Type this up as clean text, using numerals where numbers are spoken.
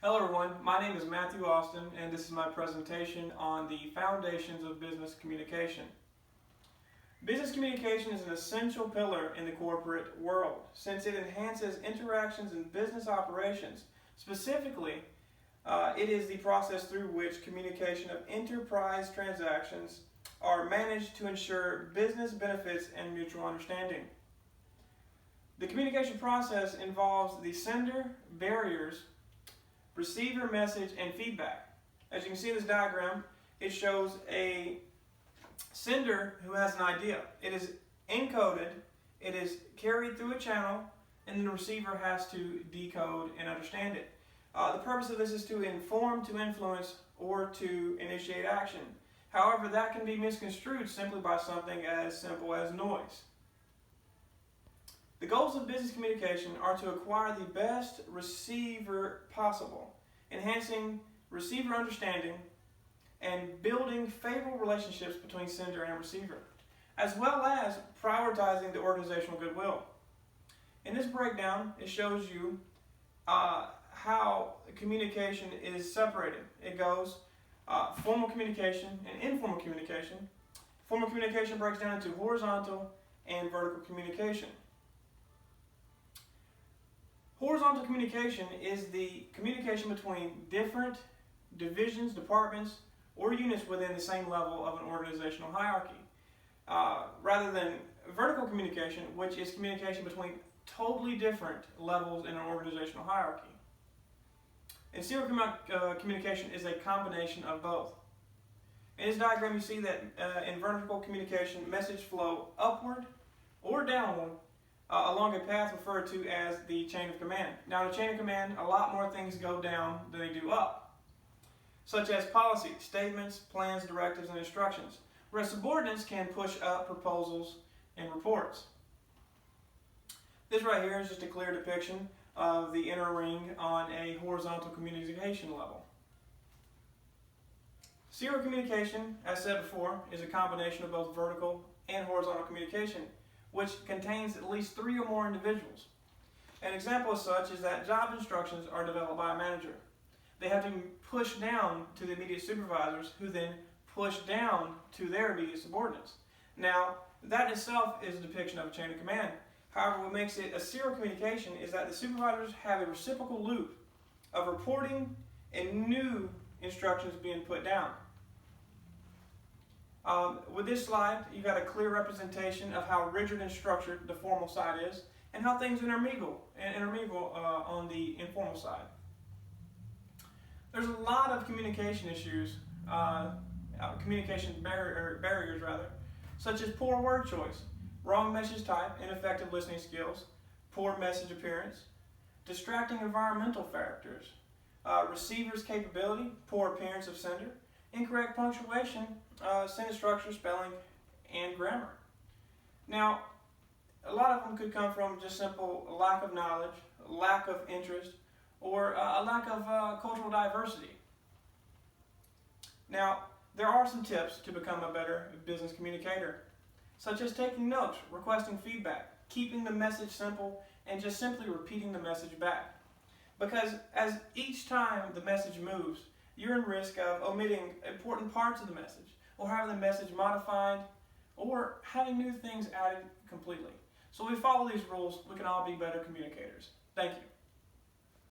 Hello everyone, my name is Matthew Austin and this is my presentation on the foundations of business communication. Business communication is an essential pillar in the corporate world since it enhances interactions in business operations. Specifically, it is the process through which communication of enterprise transactions are managed to ensure business benefits and mutual understanding. The communication process involves the sender, barriers, receiver, message, and feedback. As you can see in this diagram, it shows a sender who has an idea. It is encoded, it is carried through a channel, and then the receiver has to decode and understand it. The purpose of this is to inform, to influence, or to initiate action. However, that can be misconstrued simply by something as simple as noise. The goals of business communication are to acquire the best receiver possible, enhancing receiver understanding, and building favorable relationships between sender and receiver, as well as prioritizing the organizational goodwill. In this breakdown, it shows you how communication is separated. It goes formal communication and informal communication. Formal communication breaks down into horizontal and vertical communication. Horizontal communication is the communication between different divisions, departments, or units within the same level of an organizational hierarchy, rather than vertical communication, which is communication between totally different levels in an organizational hierarchy. And serial communication is a combination of both. In this diagram, you see that in vertical communication, message flow upward or downward along a path referred to as the chain of command. Now, in the chain of command, a lot more things go down than they do up, such as policy, statements, plans, directives, and instructions, whereas subordinates can push up proposals and reports. This right here is just a clear depiction of the inner ring on a horizontal communication level. Serial communication, as said before, is a combination of both vertical and horizontal communication, which contains at least 3 or more individuals. An example of such is that job instructions are developed by a manager. They have to be pushed down to the immediate supervisors, who then push down to their immediate subordinates. Now, that itself is a depiction of a chain of command. However, what makes it a serial communication is that the supervisors have a reciprocal loop of reporting and new instructions being put down. With this slide, you got a clear representation of how rigid and structured the formal side is, and how things intermingle on the informal side. There's a lot of communication issues, communication barriers, such as poor word choice, wrong message type, ineffective listening skills, poor message appearance, distracting environmental factors, receiver's capability, poor appearance of sender, incorrect punctuation, sentence structure, spelling, and grammar. Now, a lot of them could come from just simple lack of knowledge, lack of interest, or a lack of cultural diversity. Now, there are some tips to become a better business communicator, such as taking notes, requesting feedback, keeping the message simple, and just simply repeating the message back. Because as each time the message moves, you're in risk of omitting important parts of the message, or having the message modified, or having new things added completely. So if we follow these rules, we can all be better communicators. Thank you.